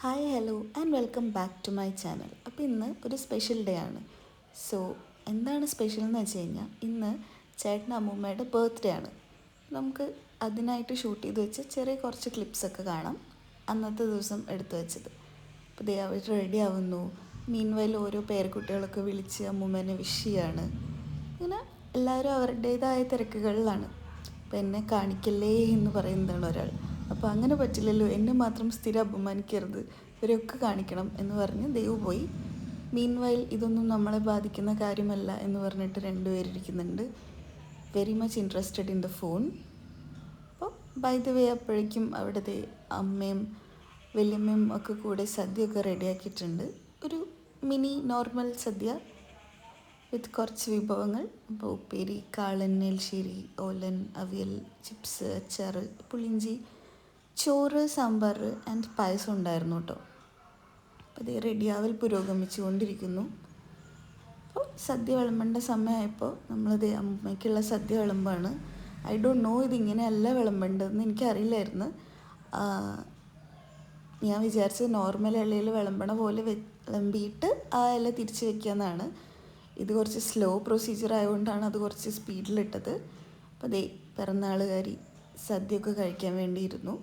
Hi hello and welcome back to my channel. അപ്പോൾ ഇന്ന് ഒരു സ്പെഷ്യൽ ഡേ ആണ്. എന്താണ് സ്പെഷ്യൽ എന്ന് വെച്ച് കഴിഞ്ഞാൽ ഇന്ന് ചേട്ടൻ അമ്മൂമ്മയുടെ ബർത്ത്ഡേ ആണ്. നമുക്ക് അതിനായിട്ട് ഷൂട്ട് ചെയ്ത് വെച്ച് ചെറിയ കുറച്ച് ക്ലിപ്സൊക്കെ കാണാം, അന്നത്തെ ദിവസം എടുത്തു വെച്ചത്. അപ്പോൾ ദേ അവർ റെഡി ആവുന്നു. മീൻവൈൽ ഓരോ പേരക്കുട്ടികളൊക്കെ വിളിച്ച് അമ്മൂമ്മേനെ വിഷ് ചെയ്യാണ്. ഇങ്ങനെ എല്ലാവരും അവരുടേതായ തിരക്കുകളിലാണ്. അപ്പോൾ എന്നെ കാണിക്കല്ലേ എന്ന് പറയുന്നതാണ് ഒരാൾ. അപ്പോൾ അങ്ങനെ പറ്റില്ലല്ലോ, എന്നെ മാത്രം സ്ഥിരം അപമാനിക്കരുത്, ഇവരൊക്കെ കാണിക്കണം എന്ന് പറഞ്ഞ് ദൈവം പോയി. മീൻവൈൽ ഇതൊന്നും നമ്മളെ ബാധിക്കുന്ന കാര്യമല്ല എന്ന് പറഞ്ഞിട്ട് രണ്ടുപേരിരിക്കുന്നുണ്ട്, very much interested in the phone. അപ്പോൾ ബൈ ദ വേ അപ്പോഴേക്കും അവിടുത്തെ അമ്മയും വല്യമ്മയും ഒക്കെ കൂടെ സദ്യയൊക്കെ റെഡിയാക്കിയിട്ടുണ്ട്. ഒരു മിനി നോർമൽ സദ്യ വിത്ത് കുറച്ച് വിഭവങ്ങൾ. അപ്പോൾ ഉപ്പേരി, കാളൻ, നെൽശ്ശേരി, ഓലൻ, അവിയൽ, ചിപ്സ്, അച്ചാർ, പുളിഞ്ചി, ചോറ്, സാമ്പാർ ആൻഡ് പായസം ഉണ്ടായിരുന്നു കേട്ടോ. അപ്പോൾ ഇത് റെഡിയാവൽ പുരോഗമിച്ചു കൊണ്ടിരിക്കുന്നു. അപ്പോൾ സദ്യ വിളമ്പേണ്ട സമയമായപ്പോൾ നമ്മളത് അമ്മയ്ക്കുള്ള സദ്യ വിളമ്പാണ്. ഐ ഡോണ്ട് നോ, ഇതിങ്ങനെയല്ല വിളമ്പേണ്ടതെന്ന് എനിക്കറിയില്ലായിരുന്നു. ഞാൻ വിചാരിച്ചത് നോർമൽ ഇലയിൽ വിളമ്പണ പോലെ വിളമ്പിയിട്ട് ആ ഇല തിരിച്ച് വെക്കാമെന്നാണ്. ഇത് കുറച്ച് സ്ലോ പ്രൊസീജിയർ ആയതുകൊണ്ടാണ് അത് കുറച്ച് സ്പീഡിലിട്ടത്. അപ്പോൾ ദേ പിറന്നാളുകാരി സദ്യയൊക്കെ കഴിക്കാൻ വേണ്ടിയിരുന്നു.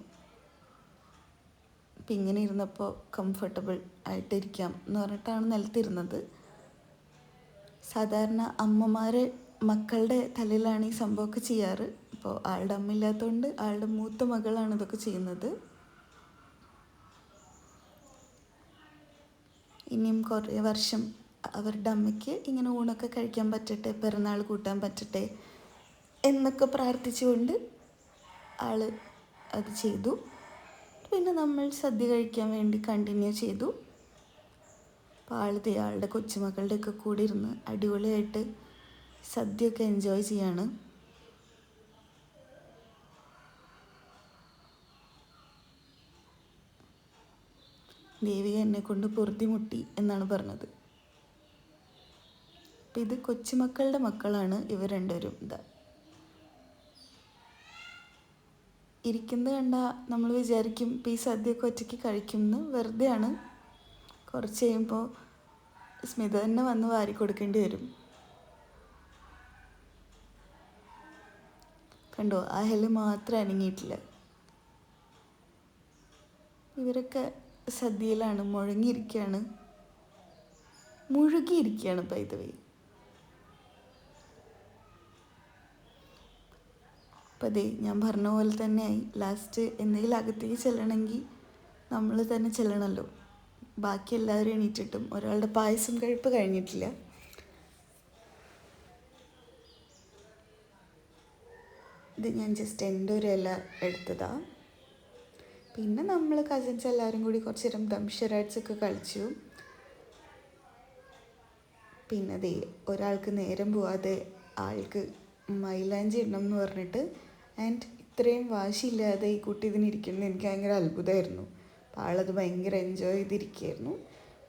അപ്പം ഇങ്ങനെ ഇരുന്നപ്പോൾ കംഫർട്ടബിൾ ആയിട്ടിരിക്കാം എന്ന് പറഞ്ഞിട്ടാണ് നിലത്തിരുന്നത്. സാധാരണ അമ്മമാർ മക്കളുടെ തലയിലാണ് ഈ സംഭവമൊക്കെ ചെയ്യാറ്. അപ്പോൾ ആളുടെ അമ്മ ഇല്ലാത്തതുകൊണ്ട് ആളുടെ മൂത്ത മകളാണ് ഇതൊക്കെ ചെയ്യുന്നത്. ഇനിയും കുറേ വർഷം അവരുടെ അമ്മയ്ക്ക് ഇങ്ങനെ ഊണൊക്കെ കഴിക്കാൻ പറ്റട്ടെ, പിറന്നാൾ കൂട്ടാൻ പറ്റട്ടെ എന്നൊക്കെ പ്രാർത്ഥിച്ചുകൊണ്ട് ആൾ അത് ചെയ്തു. പിന്നെ നമ്മൾ സദ്യ കഴിക്കാൻ വേണ്ടി കണ്ടിന്യൂ ചെയ്തു. അപ്പോൾ ആളുടെ കൊച്ചുമക്കളുടെയൊക്കെ കൂടെ ഇരുന്ന് അടിപൊളിയായിട്ട് സദ്യയൊക്കെ എൻജോയ് ചെയ്യാണ്. ദേവിക എന്നെ കൊണ്ട് പൊറുതിമുട്ടി എന്നാണ് പറഞ്ഞത്. അപ്പം ഇത് കൊച്ചുമക്കളുടെ മക്കളാണ് ഇവർ രണ്ടുപേരും. ഇരിക്കുന്നത് കണ്ടാൽ നമ്മൾ വിചാരിക്കും ഇപ്പോൾ ഈ സദ്യയൊക്കെ ഒറ്റയ്ക്ക് കഴിക്കുമെന്ന്. വെറുതെയാണ്. കുറച്ച് കഴിയുമ്പോൾ സ്മിത തന്നെ വന്ന് വാരി കൊടുക്കേണ്ടി വരും. കണ്ടോ, ആ ഹെല് മാത്രം അനങ്ങിയിട്ടില്ല. ഇവരൊക്കെ സദ്യയിലാണ്, മുഴുകിയിരിക്കുകയാണ് ബൈ ദ വേ. അപ്പം അതേ ഞാൻ പറഞ്ഞ പോലെ തന്നെയായി. ലാസ്റ്റ് എന്തെങ്കിലും അകത്തേക്ക് ചെല്ലണമെങ്കിൽ നമ്മൾ തന്നെ ചെല്ലണമല്ലോ. ബാക്കി എല്ലാവരും എണീറ്റിട്ടും ഒരാളുടെ പായസം കഴിപ്പ് കഴിഞ്ഞിട്ടില്ല. ഇത് ഞാൻ ജസ്റ്റ് എൻ്റെ ഒരു ഇല എടുത്തതാണ്. പിന്നെ നമ്മൾ കസിൻസ് എല്ലാവരും കൂടി കുറച്ച് നേരം ദംഷരാറ്റ്സൊക്കെ കളിച്ചു. പിന്നെ അതേ ഒരാൾക്ക് നേരം പോവാതെ ആൾക്ക് മൈലാഞ്ചി ഇടണം എന്ന് പറഞ്ഞിട്ട്, ആൻഡ് ഇത്രയും വാശിയില്ലാതെ ഈ കുട്ടി ഇതിനിരിക്കുന്നത് എനിക്ക് ഭയങ്കര അത്ഭുതമായിരുന്നു. അപ്പോൾ ആളത് ഭയങ്കര എൻജോയ് ചെയ്തിരിക്കുകയായിരുന്നു.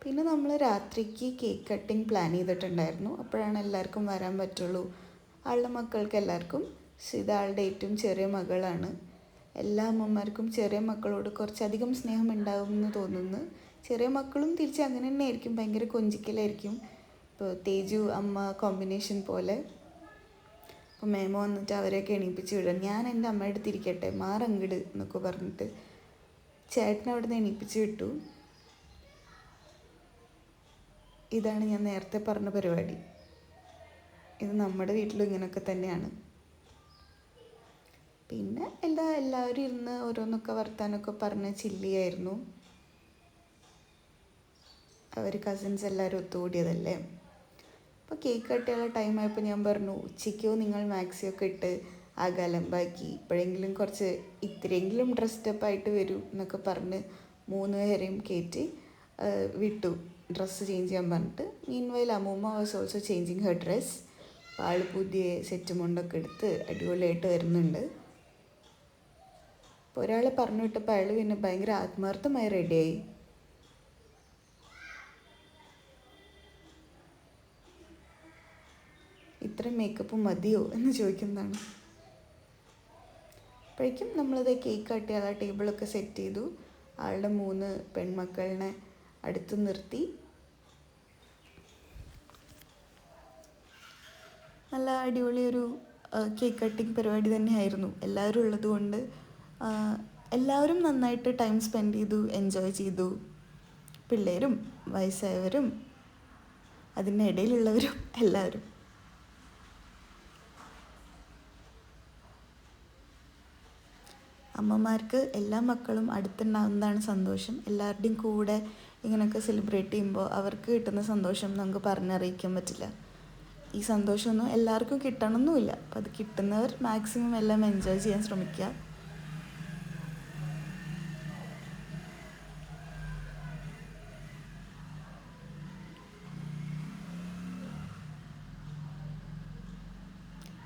പിന്നെ നമ്മൾ രാത്രിക്ക് കേക്ക് കട്ടിങ് പ്ലാൻ ചെയ്തിട്ടുണ്ടായിരുന്നു. അപ്പോഴാണ് എല്ലാവർക്കും വരാൻ പറ്റുള്ളൂ, ആളുടെ മക്കൾക്ക് എല്ലാവർക്കും. ഇതാളുടെ ഏറ്റവും ചെറിയ മകളാണ്. എല്ലാ അമ്മമാർക്കും ചെറിയ മക്കളോട് കുറച്ചധികം സ്നേഹം ഉണ്ടാകുമെന്ന് തോന്നുന്നു. ചെറിയ മക്കളും തിരിച്ച് അങ്ങനെ തന്നെ ആയിരിക്കും, ഭയങ്കര കൊഞ്ചിക്കലായിരിക്കും. ഇപ്പോൾ തേജു അമ്മ കോമ്പിനേഷൻ പോലെ. അപ്പോൾ മേമ വന്നിട്ട് അവരെയൊക്കെ എണീപ്പിച്ച് വിടാൻ, ഞാൻ എൻ്റെ അമ്മയുടെ അടുത്തിരിക്കട്ടെ, മാറങ്ങിട് എന്നൊക്കെ പറഞ്ഞിട്ട് ചേട്ടനെ അവിടെ നിന്ന് എണീപ്പിച്ച് വിട്ടു. ഇതാണ് ഞാൻ നേരത്തെ പറഞ്ഞ പരിപാടി. ഇത് നമ്മുടെ വീട്ടിലും ഇങ്ങനെയൊക്കെ തന്നെയാണ്. പിന്നെ എല്ലാവരും ഇരുന്ന് ഓരോന്നൊക്കെ വർത്താനമൊക്കെ പറഞ്ഞ് ചില്ലിയായിരുന്നു. അവർ കസിൻസ് എല്ലാവരും ഒത്തുകൂടിയതല്ലേ. അപ്പോൾ കേക്ക് കട്ടിയുള്ള ടൈമായപ്പോൾ ഞാൻ പറഞ്ഞു, ഉച്ചയ്ക്കോ നിങ്ങൾ മാക്സിയൊക്കെ ഇട്ട് ആകാലമ്പാക്കി ഇപ്പോഴെങ്കിലും കുറച്ച് ഇത്തിരിയെങ്കിലും ഡ്രസ്ഡപ്പായിട്ട് വരൂ എന്നൊക്കെ പറഞ്ഞ് 3 പേരെയും കയറ്റി വിട്ടു ഡ്രസ്സ് ചേഞ്ച് ചെയ്യാൻ പറഞ്ഞിട്ട്. മീൻവൈൽ അമ്മൂമ്മ was also changing her dress. ആൾ പുതിയ സെറ്റ് മുണ്ടൊക്കെ എടുത്ത് അടിപൊളിയായിട്ട് വരുന്നുണ്ട്. അപ്പോൾ ഒരാളെ പറഞ്ഞു വിട്ടപ്പോൾ അയാൾ പിന്നെ ഭയങ്കര ആത്മാർത്ഥമായി റെഡിയായി. ഇത്രയും മേക്കപ്പ് മതിയോ എന്ന് ചോദിക്കുന്നതാണ്. അപ്പോഴേക്കും നമ്മളത് കേക്ക് കട്ട് ചെയ്യാൻ ടേബിളൊക്കെ സെറ്റ് ചെയ്തു. ആളുടെ 3 പെൺമക്കളിനെ അടുത്ത് നിർത്തി നല്ല അടിപൊളി ഒരു കേക്ക് കട്ടിങ് പരിപാടി തന്നെയായിരുന്നു. എല്ലാവരും ഉള്ളതുകൊണ്ട് എല്ലാവരും നന്നായിട്ട് ടൈം സ്പെൻഡ് ചെയ്തു, എൻജോയ് ചെയ്തു. പിള്ളേരും വയസ്സായവരും അതിനിടയിലുള്ളവരും എല്ലാവരും. അമ്മമാർക്ക് എല്ലാ മക്കളും അടുത്തുണ്ടാകുന്നതാണ് സന്തോഷം. എല്ലാവരുടെയും കൂടെ ഇങ്ങനെയൊക്കെ സെലിബ്രേറ്റ് ചെയ്യുമ്പോൾ അവർക്ക് കിട്ടുന്ന സന്തോഷം നമുക്ക് പറഞ്ഞറിയിക്കാൻ പറ്റില്ല. ഈ സന്തോഷമൊന്നും എല്ലാവർക്കും കിട്ടണമെന്നുമില്ല. അപ്പം അത് കിട്ടുന്നവർ മാക്സിമം എല്ലാം എൻജോയ് ചെയ്യാൻ ശ്രമിക്കുക.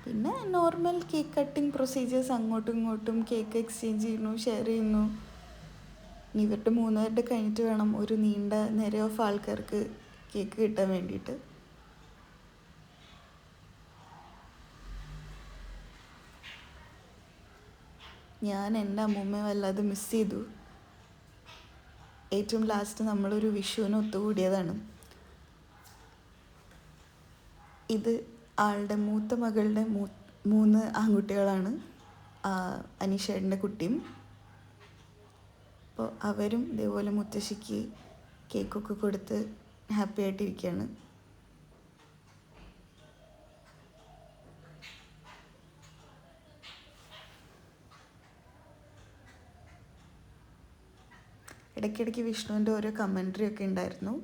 പിന്നെ നോർമൽ കേക്ക് കട്ടിങ് പ്രൊസീജിയേഴ്സ്, അങ്ങോട്ടും ഇങ്ങോട്ടും കേക്ക് എക്സ്ചേഞ്ച് ചെയ്യുന്നു, ഷെയർ ചെയ്യുന്നു. ഇവരുടെ 3 പേരുടെ കഴിഞ്ഞിട്ട് വേണം ഒരു നീണ്ട നിര ഓഫ് ആൾക്കാർക്ക് കേക്ക് കിട്ടാൻ വേണ്ടിയിട്ട്. ഞാൻ എൻ്റെ അമ്മൂമ്മയെ വല്ലാതെ മിസ് ചെയ്തു. ഏറ്റവും ലാസ്റ്റ് നമ്മളൊരു വിഷുവിന് ഒത്തുകൂടിയതാണ്. ഇത് ആളുടെ മൂത്ത മകളുടെ 3 ആൺകുട്ടികളാണ്, അനീഷേട്ടൻ്റെ കുട്ടിയും. അപ്പോൾ അവരും ഇതേപോലെ മുത്തശ്ശിക്ക് കേക്കൊക്കെ കൊടുത്ത് ഹാപ്പി ആയിട്ടിരിക്കുകയാണ്. ഇടയ്ക്കിടയ്ക്ക് വിഷ്ണുവിൻ്റെ ഓരോ കമൻട്രി ഒക്കെ ഉണ്ടായിരുന്നു.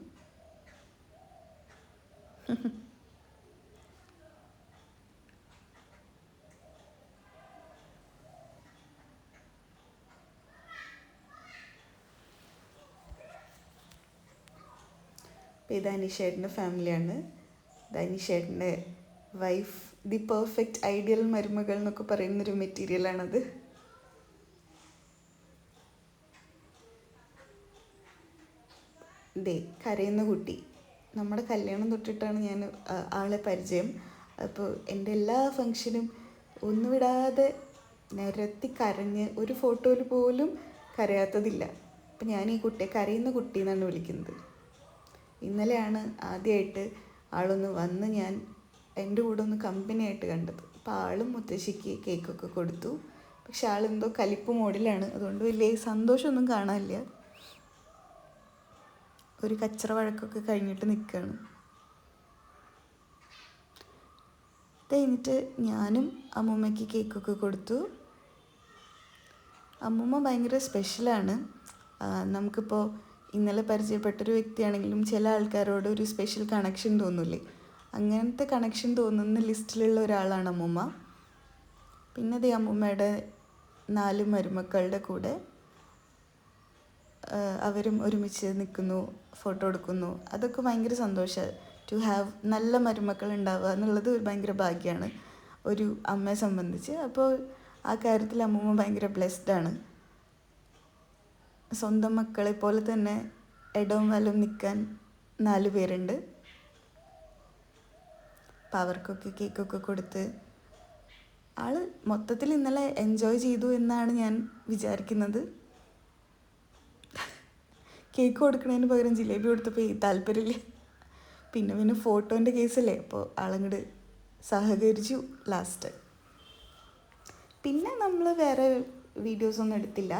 അപ്പോൾ ഇത് അനീഷേട്ടൻ്റെ ഫാമിലിയാണ്. ഇത് അനീഷേട്ടൻ്റെ വൈഫ്, ദി പെർഫെക്റ്റ് ഐഡിയൽ മരുമകൾ എന്നൊക്കെ പറയുന്നൊരു മെറ്റീരിയലാണത്. ദേ കരയുന്ന കുട്ടി. നമ്മുടെ കല്യാണം തൊട്ടിട്ടാണ് ഞാൻ ആളെ പരിചയം. അപ്പോൾ എൻ്റെ എല്ലാ ഫങ്ഷനും ഒന്നുവിടാതെ നിരത്തി കരഞ്ഞ് ഒരു ഫോട്ടോയിൽ പോലും കരയാത്തതില്ല. അപ്പം ഞാൻ ഈ കുട്ടിയെ കരയുന്ന കുട്ടി എന്നാണ് വിളിക്കുന്നത്. ഇന്നലെയാണ് ആദ്യമായിട്ട് ആളൊന്ന് വന്ന് ഞാൻ എൻ്റെ കൂടെ ഒന്ന് കമ്പനിയായിട്ട് കണ്ടത്. അപ്പോൾ ആളും മുത്തശ്ശിക്ക് കേക്കൊക്കെ കൊടുത്തു. പക്ഷെ ആളെന്തോ കലിപ്പ് മോഡിലാണ്, അതുകൊണ്ട് വലിയ സന്തോഷമൊന്നും കാണാനില്ല. ഒരു കച്ചറ വഴക്കൊക്കെ കഴിഞ്ഞിട്ട് നിൽക്കുകയാണ്. കഴിഞ്ഞിട്ട് ഞാനും അമ്മൂമ്മയ്ക്ക് കേക്കൊക്കെ കൊടുത്തു. അമ്മൂമ്മ ഭയങ്കര സ്പെഷ്യലാണ്. നമുക്കിപ്പോൾ ഇന്നലെ പരിചയപ്പെട്ടൊരു വ്യക്തിയാണെങ്കിലും ചില ആൾക്കാരോട് ഒരു സ്പെഷ്യൽ കണക്ഷൻ തോന്നില്ലേ, അങ്ങനത്തെ കണക്ഷൻ തോന്നുന്ന ലിസ്റ്റിലുള്ള ഒരാളാണ് അമ്മൂമ്മ. പിന്നെ ദേ അമ്മൂമ്മയുടെ 4 മരുമക്കളുടെ കൂടെ അവരും ഒരുമിച്ച് നിൽക്കുന്നു, ഫോട്ടോ എടുക്കുന്നു. അതൊക്കെ ഭയങ്കര സന്തോഷമാണ്. ടു ഹാവ് നല്ല മരുമക്കൾ ഉണ്ടാവുക എന്നുള്ളത് ഒരു ഭയങ്കര ഭാഗ്യമാണ് ഒരു അമ്മയെ സംബന്ധിച്ച്. അപ്പോൾ ആ കാര്യത്തിൽ അമ്മൂമ്മ ഭയങ്കര ബ്ലെസ്ഡാണ്. സ്വന്തം മക്കളെ പോലെ തന്നെ ഇടവും വലവും നിൽക്കാൻ 4 പേരുണ്ട്. അപ്പം അവർക്കൊക്കെ കേക്കൊക്കെ കൊടുത്ത് ആൾ മൊത്തത്തിൽ ഇന്നലെ എൻജോയ് ചെയ്തു എന്നാണ് ഞാൻ വിചാരിക്കുന്നത്. കേക്ക് കൊടുക്കുന്നതിന് പകരം ജിലേബി കൊടുത്തപ്പോൾ താല്പര്യമില്ല. പിന്നെ ഫോട്ടോൻ്റെ കേസല്ലേ, അപ്പോൾ ആളങ്ങോട്ട് സഹകരിച്ചു ലാസ്റ്റ്. പിന്നെ നമ്മൾ വേറെ വീഡിയോസൊന്നും എടുത്തില്ല.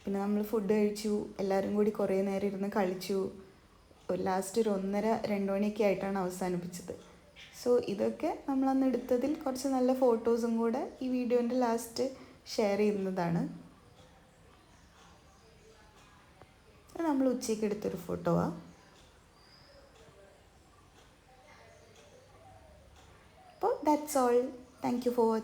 പിന്നെ നമ്മൾ ഫുഡ് കഴിച്ചു, എല്ലാവരും കൂടി കുറേ നേരം ഇരുന്ന് കളിച്ചു. ലാസ്റ്റ് ഒരു 1:30-2 മണിയൊക്കെ ആയിട്ടാണ് അവസാനിപ്പിച്ചത്. സോ ഇതൊക്കെ നമ്മളന്ന് എടുത്തതിൽ കുറച്ച് നല്ല ഫോട്ടോസും കൂടെ ഈ വീഡിയോൻ്റെ ലാസ്റ്റ് ഷെയർ ചെയ്യുന്നതാണ്. നമ്മൾ ഉച്ചയ്ക്ക് എടുത്തൊരു ഫോട്ടോയാണ്. അപ്പോൾ that's all. Thank you for watching.